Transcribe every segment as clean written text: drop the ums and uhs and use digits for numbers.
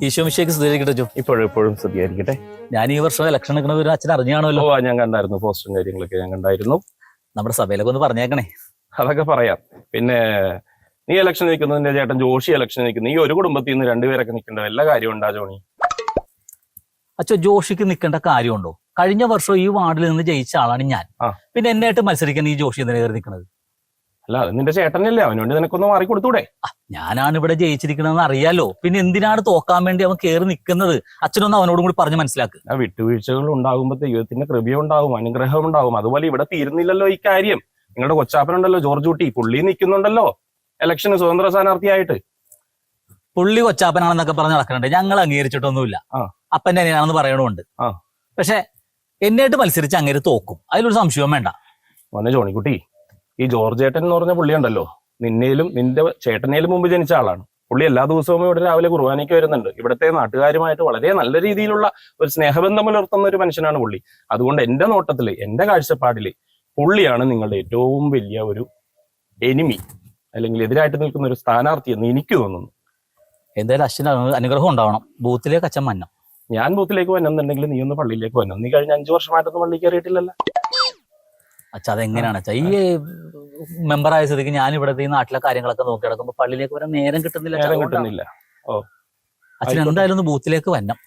ഈശോമിശിഹായ്ക്ക് സ്തുതിയായിരിക്കട്ടെ. ഇപ്പോഴും സ്തുതിയായിരിക്കട്ടെ. ഞാൻ ഈ വർഷം ഇലക്ഷൻ നിൽക്കുന്ന ഒരു അച്ഛൻ അറിഞ്ഞാണല്ലോ. ഞാൻ കണ്ടായിരുന്നു, പോസ്റ്റും കാര്യങ്ങളൊക്കെ ഞാൻ കണ്ടായിരുന്നു. നമ്മുടെ സഭയിലൊക്കെ ഒന്ന് പറഞ്ഞേക്കണേ. അതൊക്കെ പറയാം. പിന്നെ നീ ഇലക്ഷൻ നിൽക്കുന്നതിന്റെ ചേട്ടൻ ജോഷി ഇലക്ഷൻ നിൽക്കുന്നു. ഈ ഒരു കുടുംബത്തിൽ നിന്ന് രണ്ടുപേരൊക്കെ നിൽക്കേണ്ട വല്ല കാര്യം ഉണ്ടാ ജോണി? അച്ഛോ, ജോഷിക്ക് നിൽക്കേണ്ട കാര്യമുണ്ടോ? കഴിഞ്ഞ വർഷം ഈ വാർഡിൽ നിന്ന് ജയിച്ച ആളാണ് ഞാൻ. പിന്നെ എന്നായിട്ട് മത്സരിക്കാൻ ഈ ജോഷി എന്തിനാ കയറി നിൽക്കുന്നത്? അല്ല, അത് നിന്റെ ചേട്ടനല്ലേ, അവനോണ്ട് നിനക്കൊന്ന് മാറി കൊടുത്തൂടെ? ഞാനാണ് ഇവിടെ ജയിച്ചിരിക്കണമെന്ന് അറിയാലോ, പിന്നെ എന്തിനാണ് തോക്കാൻ വേണ്ടി അവൻ കയറി നിൽക്കുന്നത്? അച്ഛനൊന്ന് അവനോടും കൂടി പറഞ്ഞ് മനസ്സിലാക്കുക. വിട്ടുവീഴ്ചകൾ ഉണ്ടാകുമ്പോൾ ദൈവത്തിന്റെ കൃപ ഉണ്ടാവും, അനുഗ്രഹം ഉണ്ടാവും. അതുപോലെ ഇവിടെ തീരുന്നില്ലല്ലോ ഈ കാര്യം. നിങ്ങളുടെ കൊച്ചാപ്പനുണ്ടല്ലോ ജോർജ് കുട്ടി, പുള്ളി നിൽക്കുന്നുണ്ടല്ലോ ഇലക്ഷന് സ്വതന്ത്ര സ്ഥാനാർത്ഥിയായിട്ട്. പുള്ളി കൊച്ചാപ്പനാണെന്നൊക്കെ പറഞ്ഞ് നടക്കുന്നുണ്ട്. ഞങ്ങൾ അംഗീകരിച്ചിട്ടൊന്നുമില്ല. അപ്പന്റെ അനിയനാണെന്ന് പറയണമുണ്ട്. പക്ഷെ എന്നായിട്ട് മത്സരിച്ച് അങ്ങനെ തോക്കും, അതിലൊരു സംശയവും വേണ്ട. മോനെ ജോണിക്കുട്ടി, ഈ ജോർജ് ഏട്ടൻ എന്ന് പറഞ്ഞ പുള്ളിയുണ്ടല്ലോ, നിന്നേലും നിന്റെ ചേട്ടനേലും മുമ്പ് ജനിച്ച ആളാണ്. പുള്ളി എല്ലാ ദിവസവും ഇവിടെ രാവിലെ കുർബാനയ്ക്ക് വരുന്നുണ്ട്. ഇവിടുത്തെ നാട്ടുകാരുമായിട്ട് വളരെ നല്ല രീതിയിലുള്ള ഒരു സ്നേഹബന്ധം പുലർത്തുന്ന ഒരു മനുഷ്യനാണ് പുള്ളി. അതുകൊണ്ട് എന്റെ നോട്ടത്തില്, എന്റെ കാഴ്ചപ്പാടില് പുള്ളിയാണ് നിങ്ങളുടെ ഏറ്റവും വലിയ ഒരു എനിമി, അല്ലെങ്കിൽ എതിരായിട്ട് നിൽക്കുന്ന ഒരു സ്ഥാനാർത്ഥി എന്ന് എനിക്ക് തോന്നുന്നു. എന്തായാലും അച്ഛന് അനുഗ്രഹം ഉണ്ടാവണം. ബൂത്തിലേക്ക് അച്ഛൻ വന്നം. ഞാൻ ബൂത്തിലേക്ക് വന്നെന്നുണ്ടെങ്കിൽ നീ ഒന്ന് പള്ളിയിലേക്ക് വന്നു. നീ കഴിഞ്ഞ 5 വർഷമായിട്ടൊന്നും പള്ളി കയറിയിട്ടില്ലല്ലോ. അച്ഛാ, അതെങ്ങനെയാണ് അച്ഛാ? ഈ മെമ്പറായ സ്ഥിതിക്ക് ഞാൻ ഇവിടുത്തെ ഈ നാട്ടിലെ കാര്യങ്ങളൊക്കെ നോക്കി കിടക്കുമ്പോ പള്ളിയിലേക്ക് വരാൻ നേരം കിട്ടുന്നില്ല. അച്ഛൻ എന്തായാലും ഒന്ന് ബൂത്തിലേക്ക് വന്നം.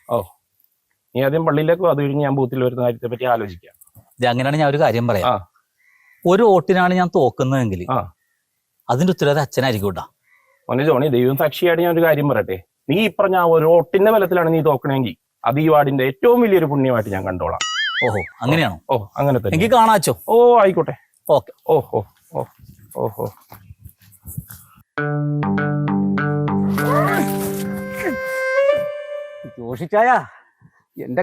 നീ ആദ്യം പള്ളിയിലേക്ക് അത് കഴിഞ്ഞ് ഞാൻ ബൂത്തിൽ വരുന്ന കാര്യത്തെ പറ്റി ആലോചിക്കാം. ഇത് അങ്ങനെയാണ്. ഞാൻ ഒരു കാര്യം പറയാം. ഒരു വോട്ടിനാണ് ഞാൻ തോക്കുന്നതെങ്കിൽ അതിന്റെ ഉത്തരവാദിത്തം അച്ഛനായിരിക്കും കേട്ടോ. മോനെ ജോണി, ദൈവം സാക്ഷിയായിട്ട് ഞാൻ ഒരു കാര്യം പറയട്ടെ. നീ ഇപ്പറഞ്ഞ ഒരു വോട്ടിന്റെ ബലത്തിലാണ് നീ തോക്കണമെങ്കിൽ അത് ഈ വാർഡിന്റെ ഏറ്റവും വലിയൊരു പുണ്യമായിട്ട് ഞാൻ കണ്ടോളാം. ഓഹോ, അങ്ങനെയാണോ? അങ്ങനെ തന്നെ. എനിക്ക് കാണാച്ചോ? ആയിക്കോട്ടെ. ഓക്കെ. ഓഹോ ജോഷിച്ചായ, എന്റെ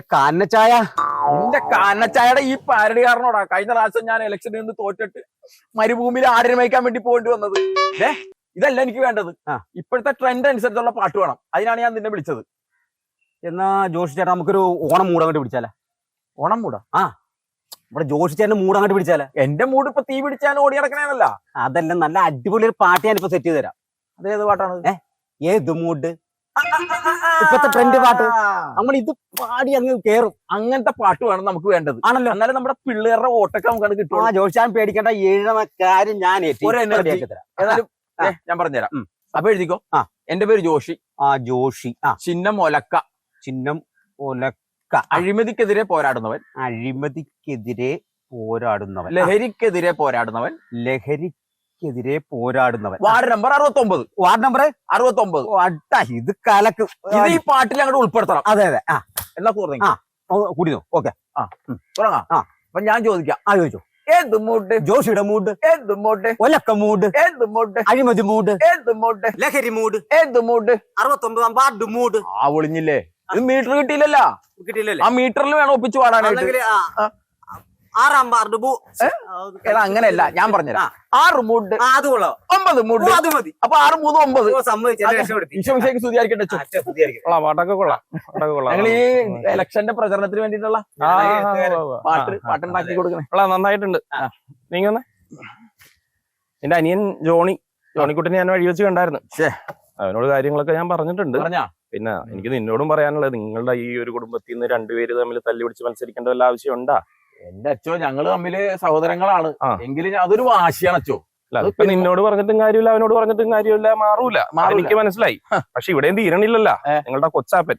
കാന്നച്ചായയുടെ ഈ പാരഡി കാരണോടാ കഴിഞ്ഞ പ്രാവശ്യം ഞാൻ ഇലക്ഷനിൽ നിന്ന് തോറ്റിട്ട് മരുഭൂമിയിൽ ആടിനെ മേയ്ക്കാൻ വേണ്ടി പോകേണ്ടി വന്നത്. ഇതല്ല എനിക്ക് വേണ്ടത്. ഇപ്പോഴത്തെ ട്രെൻഡ് അനുസരിച്ചുള്ള പാട്ട് വേണം. അതിനാണ് ഞാൻ നിന്നെ വിളിച്ചത്. എന്നാ ജോഷി ചേട്ടാ, നമുക്കൊരു ഓണം മൂഡ് അങ്ങോട്ട് പിടിച്ചാലേ? ഓണം മൂടാ? ഇവിടെ ജോഷി ചേട്ടന്റെ മൂഡ് അങ്ങോട്ട് പിടിച്ചാലേ? എന്റെ മൂഡ് ഇപ്പൊ തീ പിടിച്ചാൽ ഓടി നടക്കണേനല്ല. അതല്ല, നല്ല അടിപൊളി ഒരു പാട്ട് ഞാനിപ്പോ സെറ്റ് ചെയ്ത് തരാം. അതേത് പാട്ടാണ്? ഏത് മൂഡ്? ഇപ്പത്തെ ട്രെൻഡ് പാട്ട്. നമ്മൾ ഇത് പാടി അങ്ങ് കേറും. അങ്ങനത്തെ പാട്ട് വേണം നമുക്ക് വേണ്ടത്. ആണല്ലോ, എന്നാലും നമ്മുടെ പിള്ളേരുടെ വോട്ടൊക്കെ നമുക്ക് കിട്ടും. ജോഷി ചേട്ടൻ പേടിക്കേണ്ട, എഴുതുന്ന കാര്യം ഞാൻ ഏതായാലും ഞാൻ പറഞ്ഞുതരാം. അപ്പൊ എഴുതിക്കോ. എന്റെ പേര് ജോഷി. ജോഷി. ചിഹ്നം ഒലക്ക. ചിഹ്നം ഒലക്ക. അഴിമതിക്കെതിരെ പോരാടുന്നവൻ. അഴിമതിക്കെതിരെ പോരാടുന്നവൻ. ലഹരിക്കെതിരെ പോരാടുന്നവൻ. ലഹരിക്കെതിരെ പോരാടുന്നവൻ. Ward number 69. Ward number 69. ഇത് കലക്ക്. ഇത് ഈ പാട്ടിൽ അങ്ങോട്ട് ഉൾപ്പെടുത്തണം. അതെ. എന്നാ കൂടിയോ? ഓക്കെ, തുടങ്ങാം. അപ്പൊ ഞാൻ ചോദിക്കാം. ചോദിച്ചോ. ഏത് മൂഡ്? ജോഷിയുടെ മൂഡ്. ഏത് മൂഡ്? ഒലക്ക മൂഡ്. ഏത് മൂഡ്? അഴിമതി മൂഡ്. ഏത് മൂഡ്? ലഹരി മൂഡ്. ഏത് മൂഡ്? 69 ward mood. ഒളിഞ്ഞില്ലേ? ഇത് മീറ്റർ കിട്ടിയില്ലല്ലോ. കിട്ടിയില്ലല്ലേ? ആ മീറ്ററിൽ വേണം ഒപ്പിച്ചു പാടാനായിട്ട്. 6 വാർഡ്. അങ്ങനെയല്ല, ഞാൻ പറഞ്ഞുതരാം. 6 മൂഡ്. 9 മൂഡ്. അത് മതി. അപ്പൊ 6, 3, 9. ഈശോമിശിഹായ്ക്ക് സ്തുതിയായിരിക്കട്ടെ. പാട്ടൊക്കെ കൊള്ളാം. ഞങ്ങൾ ഈ ഇലക്ഷന്റെ പ്രചരണത്തിന് വേണ്ടിയിട്ടുള്ള പാട്ടുണ്ടാക്കി കൊടുക്കണേ. നന്നായിട്ടുണ്ട്. നീങ്ങന്നെ എന്റെ അനിയൻ ജോണിക്കുട്ടിനെ ഞാൻ വഴി വെച്ച് കണ്ടായിരുന്നു. അവനോട് കാര്യങ്ങളൊക്കെ ഞാൻ പറഞ്ഞിട്ടുണ്ട്. പിന്നെ എനിക്ക് നിന്നോടും പറയാനുള്ളത്, നിങ്ങളുടെ ഈ ഒരു കുടുംബത്തിൽ നിന്ന് രണ്ടുപേര് തമ്മിൽ തല്ലി പിടിച്ച് മത്സരിക്കേണ്ട വല്ല ആവശ്യം ഉണ്ടാ? എന്റെ അച്ഛോ, ഞങ്ങള് തമ്മില് സഹോദരങ്ങളാണ്. എങ്കിലും അതൊരു വാശിയാണ് അച്ഛോ. അതിപ്പോ നിന്നോട് പറഞ്ഞിട്ടും കാര്യമില്ല, അവനോട് പറഞ്ഞിട്ടും കാര്യമില്ല. മാറൂല. എനിക്ക് മനസ്സിലായി. പക്ഷെ ഇവിടെയും തീരണില്ലല്ലോ. നിങ്ങളുടെ കൊച്ചാപ്പൻ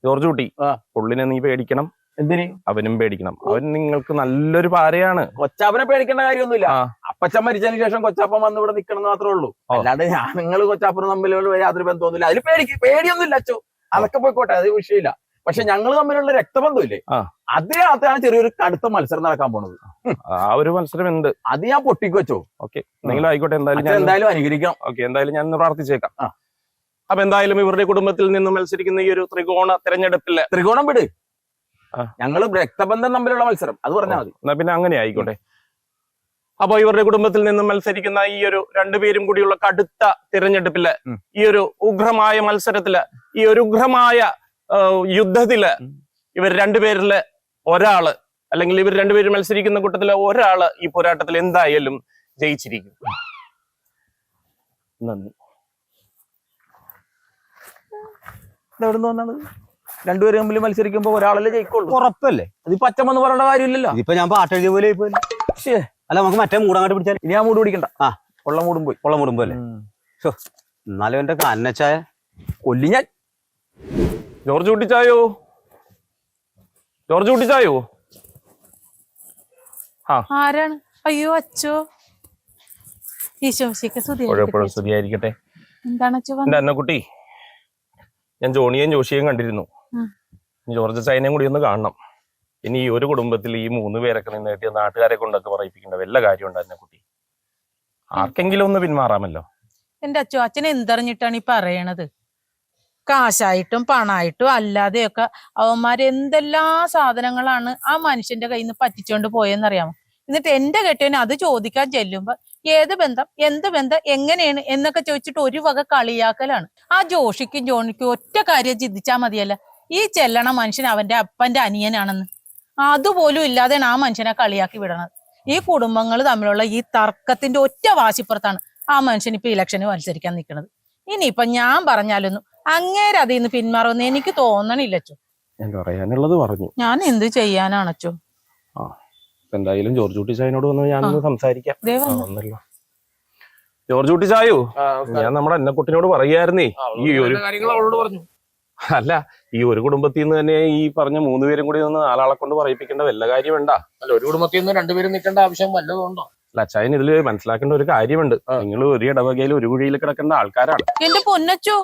ജോർജ് കുട്ടി, പുള്ളിനെ നീ പേടിക്കണം. എന്തിന്? അവനും പേടിക്കണം. അവൻ നിങ്ങൾക്ക് നല്ലൊരു പാരയാണ്. കൊച്ചാപ്പനെ പേടിക്കേണ്ട കാര്യമൊന്നുമില്ല. അപ്പച്ചൻ മരിച്ചതിന് ശേഷം കൊച്ചാപ്പൻ വന്ന് ഇവിടെ നിൽക്കണം മാത്രമേ ഉള്ളൂ. അല്ലാണ്ട് നിങ്ങൾ കൊച്ചാപ്പനും തമ്മിൽ യാതൊരു ബന്ധമൊന്നുമില്ല. അതിൽ പേടിയൊന്നുമില്ല അച്ഛോ. അതൊക്കെ പോയിക്കോട്ടെ, അത് വിഷയമില്ല. പക്ഷെ ഞങ്ങൾ തമ്മിലുള്ള രക്തബന്ധമില്ലേ, അതിനകത്താണ് ചെറിയൊരു കടുത്ത മത്സരം നടക്കാൻ പോണത്. ആ ഒരു മത്സരം എന്ത്? അത് ഞാൻ പൊട്ടിക്ക് വെച്ചോ. ഓക്കെ, എന്തെങ്കിലും ആയിക്കോട്ടെ. എന്തായാലും അനുകരിക്കണം. ഓക്കെ, എന്തായാലും ഞാൻ പ്രാർത്ഥിച്ചേക്കാം. അപ്പൊ എന്തായാലും ഇവരുടെ കുടുംബത്തിൽ നിന്നും മത്സരിക്കുന്ന ഈ ഒരു ത്രികോണ തെരഞ്ഞെടുപ്പില്, ത്രികോണം വിട്, ഞങ്ങള് രക്തബന്ധം തമ്മിലുള്ള മത്സരം അത് പറഞ്ഞാൽ മതി. എന്നാ പിന്നെ അങ്ങനെ ആയിക്കോട്ടെ. അപ്പൊ ഇവരുടെ കുടുംബത്തിൽ നിന്നും മത്സരിക്കുന്ന ഈ ഒരു രണ്ടുപേരും കൂടിയുള്ള കടുത്ത തിരഞ്ഞെടുപ്പില്, ഈ ഒരു ഉഗ്രമായ മത്സരത്തില്, ഈ ഒരു ഉഗ്രമായ യുദ്ധത്തില് ഇവർ രണ്ടുപേരില് ഒരാള്, അല്ലെങ്കിൽ ഇവർ രണ്ടുപേരും മത്സരിക്കുന്ന കൂട്ടത്തില് ഒരാള് ഈ പോരാട്ടത്തിൽ എന്തായാലും ജയിച്ചിരിക്കും. നന്ദി. ഇതെവിടെ നിന്ന് വന്നാണ്? രണ്ടുപേരും തമ്മിൽ മത്സരിക്കുമ്പോ ഒരാളല്ലേ ജയിക്കുള്ളൂ. ഉറപ്പല്ലേ? ഇതിപ്പോ അച്ഛൻ പറയേണ്ട കാര്യമില്ലല്ലോ. ഇതിപ്പോ ഞാൻ പാട്ടെഴുതിയ പോലെ ആയിപ്പോലെ. അല്ല നമുക്ക് മറ്റേ മൂടങ്ങാട്ട് പിടിച്ചാൽ. ഇനി ആ മൂട് പിടിക്കണ്ട. ആ ഉള്ള മൂടും പോയി. ഉള്ള മൂടുമ്പോ അല്ലേ? എന്നാലും എന്റെ കന്നച്ചായ കൊല്ലി ഞാൻ. ജോർജ് കുട്ടിച്ചായോ, ജോർജ് കുട്ടിച്ചായോ? ആരാണ്? അയ്യോ അച്ചോ, ഈശോമിശിഹായ്ക്ക് എപ്പോഴും സ്തുതിയായിരിക്കട്ടെ. എന്താണ് അച്ചോ? എന്റെ അന്നക്കുട്ടി, ഞാൻ ജോണിയെയും ജോഷിയെയും കണ്ടിരുന്നു. ജോർജ് ചൈനയും കൂടി ഒന്ന് കാണണം. ഇനി ഈ ഒരു കുടുംബത്തിൽ ഈ 3 പേരൊക്കെ നിന്ന് കിട്ടിയ നാട്ടുകാരെ കൊണ്ടൊക്കെ പറയിപ്പിക്കേണ്ട വല്ല കാര്യമുണ്ട് അന്നക്കുട്ടി? ആർക്കെങ്കിലും ഒന്ന് പിന്മാറാമല്ലോ. എന്റെ അച്ചോ, അച്ഛൻ എന്തറിഞ്ഞിട്ടാണ് ഈ പറയണത്? കാശായിട്ടും പണായിട്ടും അല്ലാതെയൊക്കെ അവന്മാര് എന്തെല്ലാം സാധനങ്ങളാണ് ആ മനുഷ്യന്റെ കയ്യിൽ നിന്ന് പറ്റിച്ചോണ്ട് പോയെന്നറിയാമോ? എന്നിട്ട് എന്റെ കെട്ടിയവന് അത് ചോദിക്കാൻ ചെല്ലുമ്പോ ഏത് ബന്ധം, എന്ത് ബന്ധം, എങ്ങനെയാണ് എന്നൊക്കെ ചോദിച്ചിട്ട് ഒരു വക കളിയാക്കലാണ്. ആ ജോഷിക്കും ജോണിക്കും ഒറ്റ കാര്യം ചിന്തിച്ചാ മതിയല്ല, ഈ ചെല്ലണ മനുഷ്യൻ അവന്റെ അപ്പന്റെ അനിയനാണെന്ന്. അതുപോലും ഇല്ലാതെയാണ് ആ മനുഷ്യനെ കളിയാക്കി വിടണത്. ഈ കുടുംബങ്ങൾ തമ്മിലുള്ള ഈ തർക്കത്തിന്റെ ഒറ്റ വാശിപ്പുറത്താണ് ആ മനുഷ്യൻ ഇപ്പൊ ഇലക്ഷന് മത്സരിക്കാൻ നിൽക്കുന്നത്. ഇനിയിപ്പൊ ഞാൻ പറഞ്ഞാലൊന്നും അങ്ങേരെ അതിൽ നിന്ന് പിന്മാറുമെന്ന് എനിക്ക് തോന്നണില്ലച്ചോ. ഞാൻ പറയാനുള്ളത് പറഞ്ഞു. ഞാൻ എന്ത് ചെയ്യാനാണച്ചോ? എന്തായാലും ജോർജ് കുട്ടി ചായനോട് വന്ന് ഞാനൊന്ന് സംസാരിക്കാം. ദേ വന്നു. വന്നല്ലോ. ജോർജ് കുട്ടി ചായോ, ഞാൻ നമ്മുടെ അന്നക്കുട്ടിനോട് പറയായിരുന്നേ, ഈ ഒരു അല്ല ഈ ഒരു കുടുംബത്തിൽ നിന്ന് തന്നെ ഈ പറഞ്ഞ 3 പേരും കൂടി ഒന്ന് 4 ആളെ കൊണ്ട് പറയിപ്പിക്കേണ്ട വല്ല കാര്യം വേണ്ട. അല്ല, ഒരു കുടുംബത്തിൽ നിന്ന് 2 പേരും നിൽക്കേണ്ട ആവശ്യം വല്ലതുണ്ടോ? അല്ല അച്ചായൻ ഇതില് മനസ്സിലാക്കേണ്ട ഒരു കാര്യമുണ്ട്. നിങ്ങൾ ഒരു ഇടവകയിൽ ഒരു കുഴിയിൽ കിടക്കേണ്ട ആൾക്കാരാണ്. എന്റെ പൊന്നച്ചോ,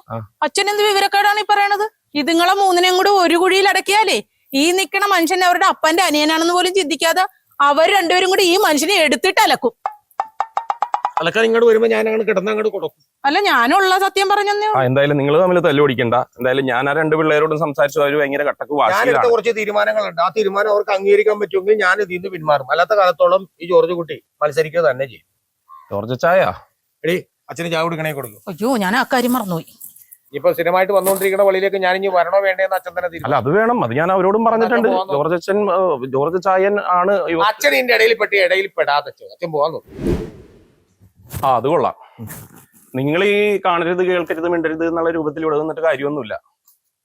അച്ഛൻ എന്ത് വിവരക്കേടാണ് ഈ പറയണത്? ഇതുങ്ങളെ 3നെയും കൂടി ഒരു കുഴിയിൽ അടക്കിയാലേ ഈ നിക്കണ മനുഷ്യൻ അവരുടെ അപ്പന്റെ അനിയനാണെന്ന് പോലും ചിന്തിക്കാതെ അവർ 2 പേരും കൂടി ഈ മനുഷ്യനെ എടുത്തിട്ട് അലക്കും. അലക്കാൻ ഇങ്ങോട്ട് വരുമ്പോ ഞാൻ അങ്ങോട്ട് കിടന്ന് അങ്ങോട്ട് കൊടുക്കും. അല്ല, ഞാനുള്ള സത്യം പറഞ്ഞേ. എന്തായാലും നിങ്ങൾ തമ്മിൽ തല്ലുപിടിക്കണ്ട. എന്തായാലും ഞാൻ ആ 2 പിള്ളേരോടും സംസാരിച്ചു. അവർ ഭയങ്കര കട്ടക്ക് ഞാനെടുത്ത കുറച്ച് തീരുമാനങ്ങളുണ്ട്. ആ തീരുമാനം അവർക്ക് അംഗീകരിക്കാൻ പറ്റുമെങ്കിൽ ഞാൻ ഇതിൽ നിന്ന് പിന്മാറും. അല്ലാത്ത കാലത്തോളം ഈ ജോർജ് കുട്ടി മത്സരിക്കുക തന്നെ ചെയ്യും. ജോർജ് ചായ, എടി അച്ഛന് ചായ കൊടുക്കണേ കൊടുക്കും. അയ്യോ, ഞാൻ ആ കാര്യം മറന്നുപോയി. ഇപ്പൊ സ്ഥിരമായിട്ട് വന്നുകൊണ്ടിരിക്കുന്ന വഴിയിലേക്ക് ഞാൻ ഇനി വരണോ വേണ്ടേന്ന് അച്ഛൻ തന്നെ അല്ല തീരുമാനം. അത് വേണം. അത് ഞാൻ അവരോടും പറഞ്ഞിട്ടുണ്ട്. ജോർജ് ചായൻ ആണ് അച്ഛൻ ഇതിന്റെ ഇടയിൽ പെട്ടി ഇടയിൽ പെടാതെ അച്ഛൻ പോകാൻ നോക്കും. അത് കൊള്ളാം. നിങ്ങൾ ഈ കാണരുത്, കേൾക്കരുത്, മിണ്ടരുത് എന്നുള്ള രൂപത്തിൽ ഇവിടെ നിന്നിട്ട് കാര്യമൊന്നുമില്ല.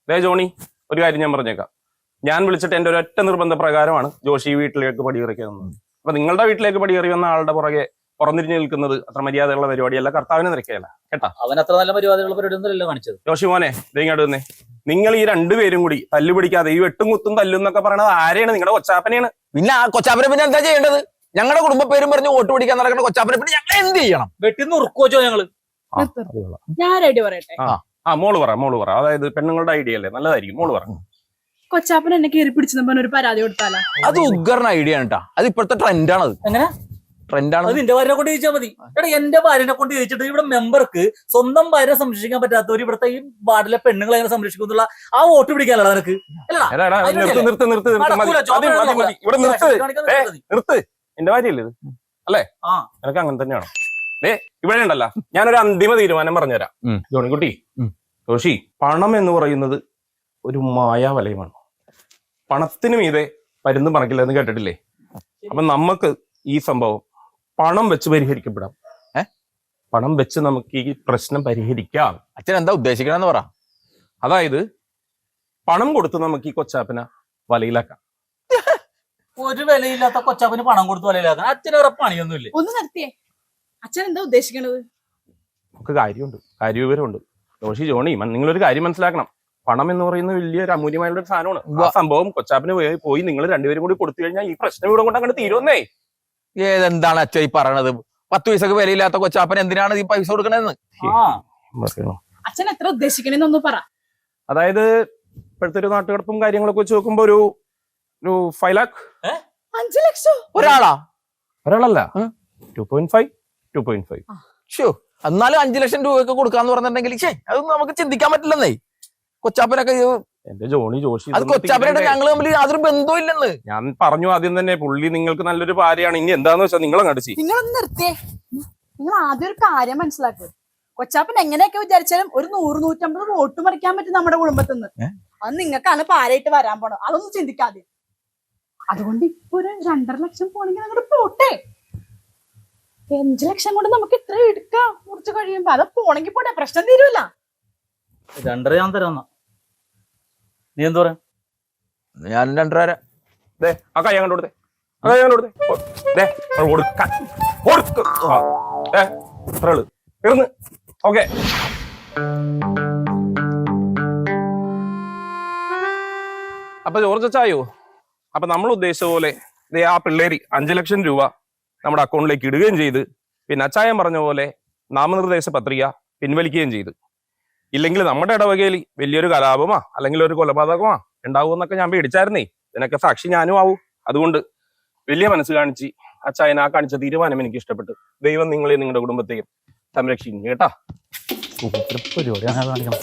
അതെ ജോണി, ഒരു കാര്യം ഞാൻ പറഞ്ഞേക്കാം. ഞാൻ വിളിച്ചിട്ട് എന്റെ ഒരൊറ്റ നിർബന്ധ പ്രകാരമാണ് ജോഷി വീട്ടിലേക്ക് പടിയിറക്കി വന്നത്. അപ്പൊ നിങ്ങളുടെ വീട്ടിലേക്ക് പടിയേറി വന്ന ആളുടെ പുറകെ പുറന്നിരിഞ്ഞ് നിൽക്കുന്നത് അത്ര മര്യാദയുള്ള പരിപാടിയല്ല, കർത്താവിനെ നിരക്കുകയല്ല കേട്ടാ. അവൻ അത്ര നല്ല മര്യാദയുള്ള പരിപാടിയൊന്നുമല്ലോ കാണിച്ചത്. ജോഷി മോനെ, ഇങ്ങോട്ട് വന്നേ. നിങ്ങൾ ഈ 2 പേരും കൂടി തല്ലുപിടിക്കാതെ ഈ വെട്ടും കുത്തും തല്ലും എന്നൊക്കെ പറയണത് ആരെയാണ്? നിങ്ങളുടെ കൊച്ചാപ്പനെയാണ്. പിന്നെ ആ കൊച്ചാപ്പനെ പിന്നെ എന്താ ചെയ്യേണ്ടത്? ഞങ്ങളുടെ കുടുംബ പേരും പറഞ്ഞ് വോട്ട് പിടിക്കാൻ നടക്കുന്ന കൊച്ചാപ്പനെ പിന്നെ ഞങ്ങൾ എന്ത് ചെയ്യണം? വെട്ടി നുറുക്കോച്ചോ ഞങ്ങള്. ഞാൻ ഐഡിയ പറയട്ടെ. മോള് പറ. അതായത് പെണ്ണുങ്ങളുടെ ഐഡിയ അല്ലേ, നല്ലതായിരിക്കും. മോള് പറ. കൊച്ചാപ്പൻ എന്നെ കയറി പിടിച്ചെന്ന് ഒരു പരാതി കൊടുത്താലോ? അത് ഉഗ്രൻ ഐഡിയ ആണ് കേട്ടാ. അത് ഇപ്പോഴത്തെ ട്രെൻഡാണത്. എങ്ങനെ ട്രെൻഡാണ്? അത് നിന്റെ ഭാര്യനെ കൊണ്ട് ചോദിച്ചാൽ മതി. എടാ, എന്റെ ഭാര്യനെ കൊണ്ട് ചോദിച്ചിട്ട് ഇവിടെ മെമ്പർക്ക് സ്വന്തം ഭാര്യനെ സംരക്ഷിക്കാൻ പറ്റാത്തവർ ഇവിടുത്തെ ഈ വാർഡിലെ പെണ്ണുങ്ങളെ എങ്ങനെ സംരക്ഷിക്കുന്നുള്ള ആ വോട്ട് പിടിക്കാനുള്ള നിനക്ക്. നിർത്ത്. എന്റെ ഭാര്യയല്ലേ ഇത്? അല്ലേ? നിനക്ക് അങ്ങനെ തന്നെയാണോ? ഇവിടെ ഉണ്ടല്ലോ, ഞാനൊരു അന്തിമ തീരുമാനം പറഞ്ഞുതരാം. ജോണിക്കുട്ടി, ജോഷി, പണം എന്ന് പറയുന്നത് ഒരു മായാവലയമാണ്. പണത്തിന് മീതെ പരുന്നും പണക്കില്ല എന്ന് കേട്ടിട്ടില്ലേ? അപ്പൊ നമുക്ക് ഈ സംഭവം പണം വെച്ച് പരിഹരിക്കപ്പെടാം. പണം വെച്ച് നമുക്ക് ഈ പ്രശ്നം പരിഹരിക്കാം. അച്ഛൻ എന്താ ഉദ്ദേശിക്കണെന്ന് പറ. അതായത് പണം കൊടുത്ത് നമുക്ക് ഈ കൊച്ചാപ്പന വലയിലാക്കാം. ഒരു വിലയില്ലാത്ത കൊച്ചാപ്പന് പണം കൊടുത്ത് വലയിലാക്കാൻ അച്ഛന് വേറെ പണിയൊന്നുമില്ലേ? ഒന്ന് നിർത്തിയേ. അച്ഛൻ എന്താ ഉദ്ദേശിക്കണത്? നമുക്ക് കാര്യമുണ്ട്, കാര്യവിവരമുണ്ട്. ജോഷി, ജോണി, നിങ്ങളൊരു കാര്യം മനസ്സിലാക്കണം. പണം എന്ന് പറയുന്നത് വലിയൊരു അമൂല്യമായുള്ള ഒരു സാധനമാണ്. ആ സംഭവം കൊച്ചാപ്പന് പോയി നിങ്ങൾ 2 പേരും കൂടി കൊടുത്തു കഴിഞ്ഞാൽ ഈ പ്രശ്നം ഇവിടെ കൊണ്ട് അങ്ങനെ തീരുമെന്നേ. ഏതെന്താണ് അച്ഛൻ ഈ പറയണത്? 10 പൈസക്ക് വിലയില്ലാത്ത കൊച്ചാപ്പൻ എന്തിനാണ് ഈ പൈസ കൊടുക്കണെന്ന്? അച്ഛൻ എത്ര ഉദ്ദേശിക്കണെന്നൊന്ന് പറ. അതായത് ഇപ്പോഴത്തെ ഒരു നാട്ടുകടപ്പും കാര്യങ്ങളൊക്കെ വെച്ച് നോക്കുമ്പോ ഒരു 5 lakh. 5 ലക്ഷം ഒരാളല്ല, 2.5. എന്നാലും 5 ലക്ഷം രൂപയൊക്കെ കൊടുക്കാന്ന് പറഞ്ഞിട്ടുണ്ടെങ്കിൽ അതൊന്നും നമുക്ക് ചിന്തിക്കാൻ പറ്റില്ലെന്നേ. കൊച്ചാപ്പനൊക്കെ എന്റെ ജോഷി, അത് കൊച്ചാപ്പനായിട്ട് ഞങ്ങൾ തമ്മിൽ യാതൊരു ബന്ധവും ഇല്ലെന്ന് ഞാൻ പറഞ്ഞു ആദ്യം തന്നെ. പുള്ളി നിങ്ങൾക്ക് നല്ലൊരു ഭാര്യയാണ്. ഇനി എന്താന്ന് വെച്ചാൽ നിങ്ങളെ കടിച്ചു. നിങ്ങളൊന്ന് നിർത്തിയേ. നിങ്ങൾ ആദ്യം ഒരു കാര്യം മനസ്സിലാക്കുക. കൊച്ചാപ്പൻ എങ്ങനെയൊക്കെ വിചാരിച്ചാലും ഒരു 100-150 വോട്ട് മറിക്കാൻ പറ്റും നമ്മുടെ കുടുംബത്തിൽ നിന്ന്. അത് നിങ്ങൾക്കാണ് പാരായിട്ട് വരാൻ പോണത്. അതൊന്നും ചിന്തിക്കാതെ. അതുകൊണ്ട് ഇപ്പൊ ഒരു 2.5 ലക്ഷം പോണെങ്കിൽ അങ്ങോട്ട് പോട്ടെ. 5 ലക്ഷം കൊണ്ട് നമുക്ക് ഇത്ര എടുക്കാം കുറച്ച് കഴിയുമ്പോ. അത് പോണെങ്കിൽ പോട്ടെ, പ്രശ്നം തീരുമല്ല. 2.5 ഞാൻ തരാം. നീ എന്താ പറയാ? ഞാൻ 2.5 ദേ ആ കൈ അങ്ങോട്ട് കൊടുത്തേ, ആ കൈ അങ്ങോട്ട് കൊടുത്തേ. ദേ അത് കൊടുക്കാൻ കൊടുക്ക്. ആ, ദേ ഇത്രയുള്ളൂ. ഇരുന്ന് ഓക്കെ. അപ്പൊ ജോർജ് അച്ചായോ, അപ്പൊ നമ്മൾ ഉദ്ദേശിച്ച പോലെ ദേ ആ പിള്ളേര് 5 ലക്ഷം രൂപ നമ്മുടെ അക്കൗണ്ടിലേക്ക് ഇടുകയും ചെയ്ത്, പിന്നെ അച്ചായൻ പറഞ്ഞ പോലെ നാമനിർദ്ദേശ പത്രിക പിൻവലിക്കുകയും ചെയ്ത്. ഇല്ലെങ്കിൽ നമ്മുടെ ഇടവകയിൽ വലിയൊരു കലാപമാ അല്ലെങ്കിൽ ഒരു കൊലപാതകമാ ഉണ്ടാവുമെന്നൊക്കെ ഞാൻ പേടിച്ചായിരുന്നേ. ഇതിനൊക്കെ സാക്ഷി ഞാനും ആവും. അതുകൊണ്ട് വലിയ മനസ്സ് കാണിച്ച് അച്ചായൻ ആ കാണിച്ച തീരുമാനം എനിക്ക് ഇഷ്ടപ്പെട്ടു. ദൈവം നിങ്ങളെയും നിങ്ങളുടെ കുടുംബത്തെയും സംരക്ഷിക്കും കേട്ടാ. പരിപാടി അങ്ങനെ കാണിക്കണം.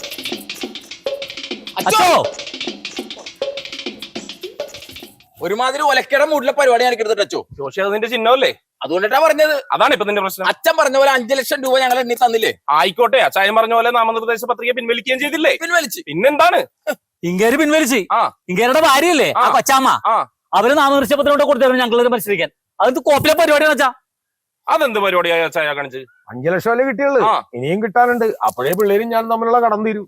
അച്ചോ ഒരുമാതിരി ഒലക്കട മൂടിലെ പരിപാടി ഞാൻ എടുത്തിട്ട് അച്ചോ. ജോഷി അതിന്റെ ചിഹ്നമല്ലേ, അതുകൊണ്ടിട്ടാ പറഞ്ഞത്. അതാണ് ഇപ്പൊ നിന്റെ പ്രശ്നം. അച്ഛൻ പറഞ്ഞ പോലെ 5 ലക്ഷം രൂപ ഞങ്ങൾ എണ്ണി തന്നില്ലേ? ആയിക്കോട്ടെ, അച്ചായൻ പറഞ്ഞ പോലെ നാമനിർദ്ദേശ പത്രിക പിൻവലിക്കുകയും ചെയ്തില്ലേ? പിൻവലിച്ച്. പിന്നെന്താണ്? ഇങ്ങേര് പിൻവലിച്ച്. ആ. ഇങ്ങേരുടെ ഭാര്യയല്ലേ ആ കൊച്ചാമ്മ, ആ. അവര് നാമനിർദ്ദേശപത്രം കൊടുത്തായിരുന്നു ഞങ്ങളത് മത്സരിക്കാൻ. അത് കോപ്പിലെ പരിപാടിയാണ് വെച്ചാ. അതെന്ത് പരിപാടിയായ അച്ചായ കാണിച്ച്? 5 ലക്ഷം അല്ലേ കിട്ടിയുള്ളൂ, ആ. ഇനിയും കിട്ടാനുണ്ട്. അപ്പോഴേ പിള്ളേരും ഞാൻ തമ്മിലുള്ള കടം തീരും.